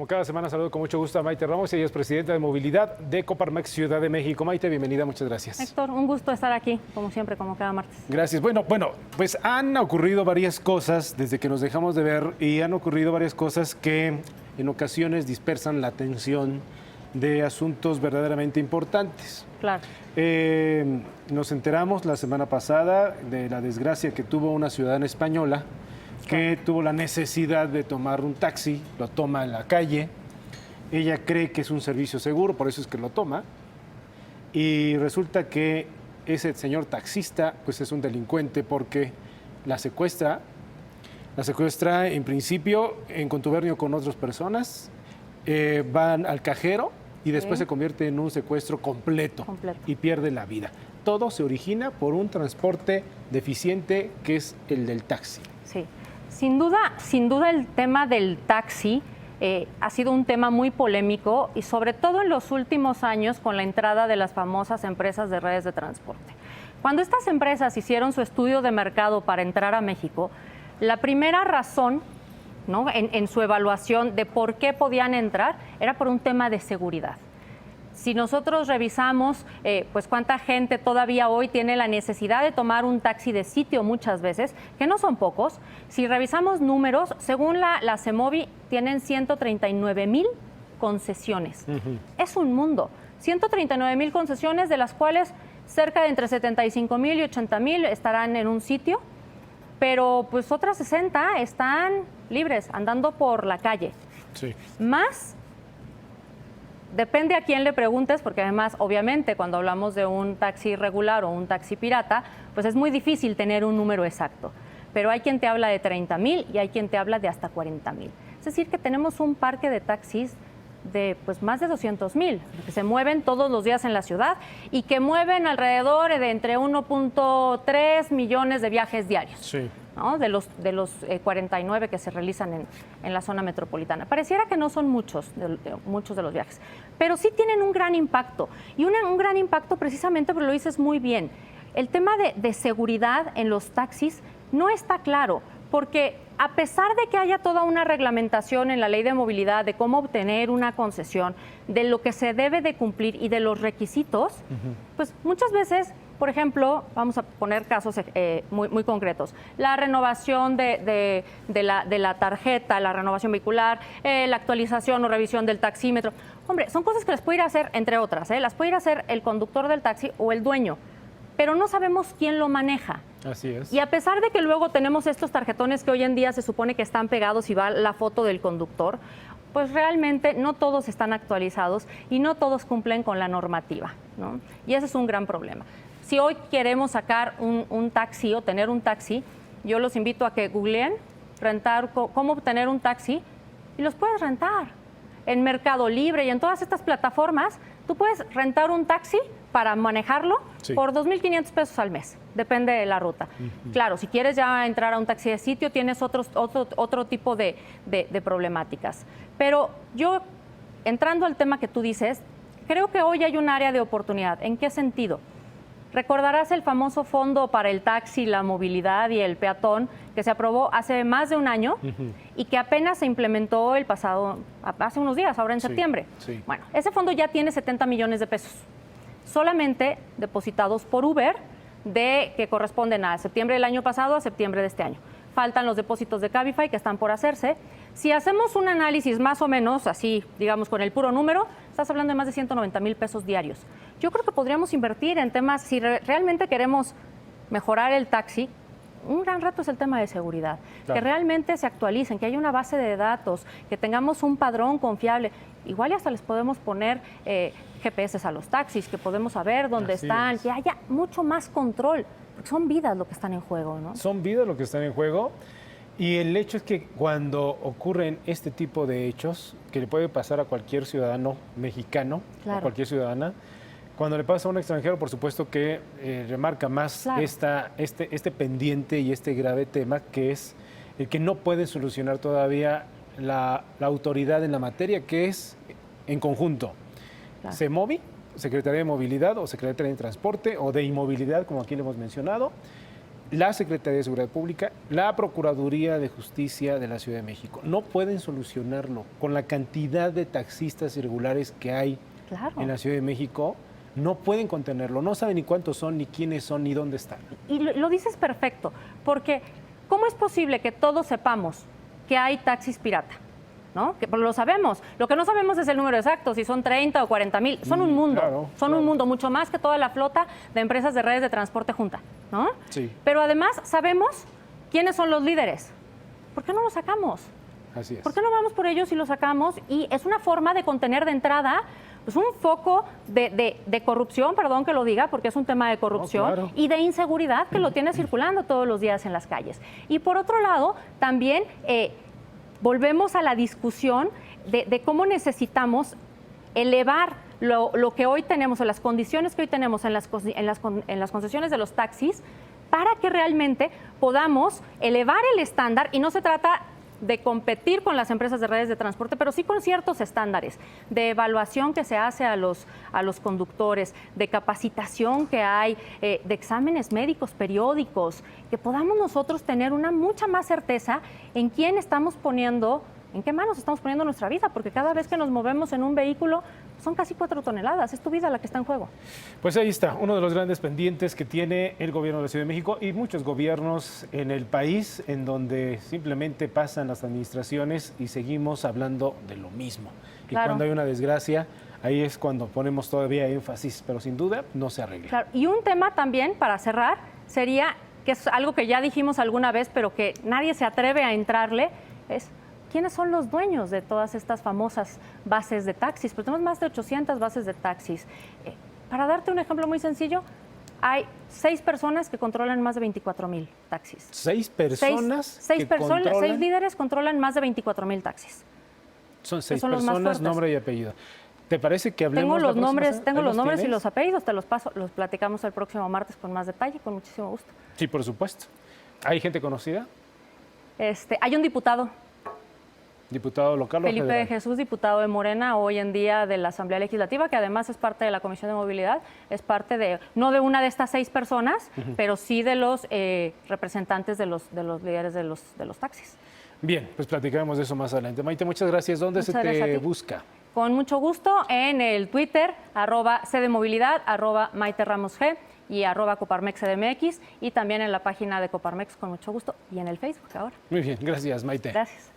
Como cada semana saludo con mucho gusto a Maite Ramos, ella es presidenta de movilidad de Coparmex Ciudad de México. Maite, bienvenida, muchas gracias. Héctor, un gusto estar aquí, como siempre, como cada martes. Gracias. Bueno, pues han ocurrido varias cosas desde que nos dejamos de ver y han ocurrido varias cosas que en ocasiones dispersan la atención de asuntos verdaderamente importantes. Claro. Nos enteramos la semana pasada de la desgracia que tuvo una ciudadana española que tuvo la necesidad de tomar un taxi, lo toma en la calle, ella cree que es un servicio seguro, por eso es que lo toma, y resulta que ese señor taxista pues es un delincuente porque la secuestra en principio en contubernio con otras personas, van al cajero y después se convierte en un secuestro completo y pierde la vida. Todo se origina por un transporte deficiente que es el del taxi. Sí. Sin duda el tema del taxi ha sido un tema muy polémico y sobre todo en los últimos años con la entrada de las famosas empresas de redes de transporte. Cuando estas empresas hicieron su estudio de mercado para entrar a México, la primera razón, ¿no?, en su evaluación de por qué podían entrar era por un tema de seguridad. Si nosotros revisamos pues cuánta gente todavía hoy tiene la necesidad de tomar un taxi de sitio muchas veces, que no son pocos, si revisamos números, según la CEMOVI, tienen 139,000 concesiones. Es un mundo. 139,000 concesiones, de las cuales cerca de entre 75,000 y 80,000 estarán en un sitio, pero pues otras 60 están libres, andando por la calle. Sí. Más... Depende a quién le preguntes, porque además, obviamente, cuando hablamos de un taxi regular o un taxi pirata, pues es muy difícil tener un número exacto. Pero hay quien te habla de 30,000 y hay quien te habla de hasta 40,000. Es decir, que tenemos un parque de taxis de pues más de 200,000, que se mueven todos los días en la ciudad y que mueven alrededor de entre 1.3 millones de viajes diarios. Sí. ¿No? De los 49 que se realizan en la zona metropolitana. Pareciera que no son muchos de los viajes, pero sí tienen un gran impacto. Y un gran impacto precisamente, pero lo dices muy bien, el tema de seguridad en los taxis no está claro, porque a pesar de que haya toda una reglamentación en la ley de movilidad de cómo obtener una concesión, de lo que se debe de cumplir y de los requisitos, pues muchas veces... Por ejemplo, vamos a poner casos muy concretos. La renovación de la tarjeta, la renovación vehicular, la actualización o revisión del taxímetro. Hombre, son cosas que las puede ir a hacer, entre otras, las puede ir a hacer el conductor del taxi o el dueño, pero no sabemos quién lo maneja. Así es. Y a pesar de que luego tenemos estos tarjetones que hoy en día se supone que están pegados y va la foto del conductor, pues realmente no todos están actualizados y no todos cumplen con la normativa, ¿no? Y ese es un gran problema. Si hoy queremos sacar un taxi o tener un taxi, yo los invito a que googleen cómo obtener un taxi y los puedes rentar. En Mercado Libre y en todas estas plataformas, tú puedes rentar un taxi para manejarlo por 2,500 pesos al mes, depende de la ruta. Claro, si quieres ya entrar a un taxi de sitio, tienes otro tipo de problemáticas. Pero yo, entrando al tema que tú dices, creo que hoy hay un área de oportunidad. ¿En qué sentido? Recordarás el famoso fondo para el taxi, la movilidad y el peatón que se aprobó hace más de un año y que apenas se implementó hace unos días, ahora en septiembre. Sí. Bueno, ese fondo ya tiene 70 millones de pesos, solamente depositados por Uber, que corresponden a septiembre del año pasado a septiembre de este año. Faltan los depósitos de Cabify que están por hacerse. Si hacemos un análisis más o menos así, digamos con el puro número, estás hablando de más de 190,000 pesos diarios. Yo creo que podríamos invertir en temas, si realmente queremos mejorar el taxi, un gran reto es el tema de seguridad. Claro. Que realmente se actualicen, que haya una base de datos, que tengamos un padrón confiable. Igual y hasta les podemos poner GPS a los taxis, que podemos saber dónde están, que haya mucho más control. Porque son vidas lo que están en juego, ¿no? Son vidas lo que están en juego. Y el hecho es que cuando ocurren este tipo de hechos, que le puede pasar a cualquier ciudadano mexicano, a cualquier ciudadana, cuando le pasa a un extranjero, por supuesto que remarca más este pendiente y este grave tema, que es el que no puede solucionar todavía la autoridad en la materia, que es en conjunto. CEMOVI, Secretaría de Movilidad o Secretaría de Transporte o de Inmovilidad, como aquí le hemos mencionado, la Secretaría de Seguridad Pública, la Procuraduría de Justicia de la Ciudad de México. No pueden solucionarlo con la cantidad de taxistas irregulares que hay Claro. en la Ciudad de México. No pueden contenerlo, no saben ni cuántos son, ni quiénes son, ni dónde están. Y lo dices perfecto, porque ¿cómo es posible que todos sepamos que hay taxis pirata? ¿No? Que lo sabemos. Lo que no sabemos es el número exacto, si son 30 o 40,000. Son un mundo, claro, son claro. un mundo, mucho más que toda la flota de empresas de redes de transporte junta, ¿no? Sí. Pero además sabemos quiénes son los líderes. ¿Por qué no los sacamos? Así es. ¿Por qué no vamos por ellos y los sacamos? Y es una forma de contener de entrada pues, un foco de corrupción, perdón que lo diga, porque es un tema de corrupción, claro. y de inseguridad que lo tiene circulando todos los días en las calles. Y por otro lado, también volvemos a la discusión de cómo necesitamos elevar lo que hoy tenemos, o las condiciones que hoy tenemos en las concesiones de los taxis, para que realmente podamos elevar el estándar, y no se trata de competir con las empresas de redes de transporte, pero sí con ciertos estándares de evaluación que se hace a los conductores, de capacitación que hay, de exámenes médicos periódicos, que podamos nosotros tener una mucha más certeza en quién estamos poniendo, en qué manos estamos poniendo nuestra vida, porque cada vez que nos movemos en un vehículo son casi 4 toneladas, es tu vida la que está en juego. Pues ahí está, uno de los grandes pendientes que tiene el gobierno de la Ciudad de México y muchos gobiernos en el país, en donde simplemente pasan las administraciones y seguimos hablando de lo mismo. Y Claro. cuando hay una desgracia, ahí es cuando ponemos todavía énfasis, pero sin duda no se arregla. Claro, y un tema también, para cerrar, sería, que es algo que ya dijimos alguna vez, pero que nadie se atreve a entrarle, es quiénes son los dueños de todas estas famosas bases de taxis. Pues tenemos más de 800 bases de taxis. Para darte un ejemplo muy sencillo, hay 6 personas que controlan más de 24,000 taxis. 6 personas Seis que controlan, 6 líderes controlan más de 24,000 taxis. son 6 son los más personas, fuertes. nombre y apellido. ¿Te parece que hablemos Tengo la los próxima nombres, semana? tengo ¿Ahí los nombres y tienes? los apellidos, te los paso, los platicamos el próximo martes con más detalle, con muchísimo gusto. Sí, por supuesto. ¿Hay gente conocida? Hay un diputado, ¿Diputado local o Felipe federal? Jesús, diputado de Morena, hoy en día de la Asamblea Legislativa, que además es parte de la Comisión de Movilidad, es parte de, no de una de estas 6 personas, pero sí de los representantes de los líderes de los taxis. Bien, pues platicaremos de eso más adelante. Maite, muchas gracias. ¿Dónde Muchas se gracias a te ti. busca? Con mucho gusto en el Twitter, @cdemovilidad, @MaiteRamosG y @CoparmexCDMX, y también en la página de Coparmex, con mucho gusto, y en el Facebook ahora. Muy bien, gracias, Maite. Gracias.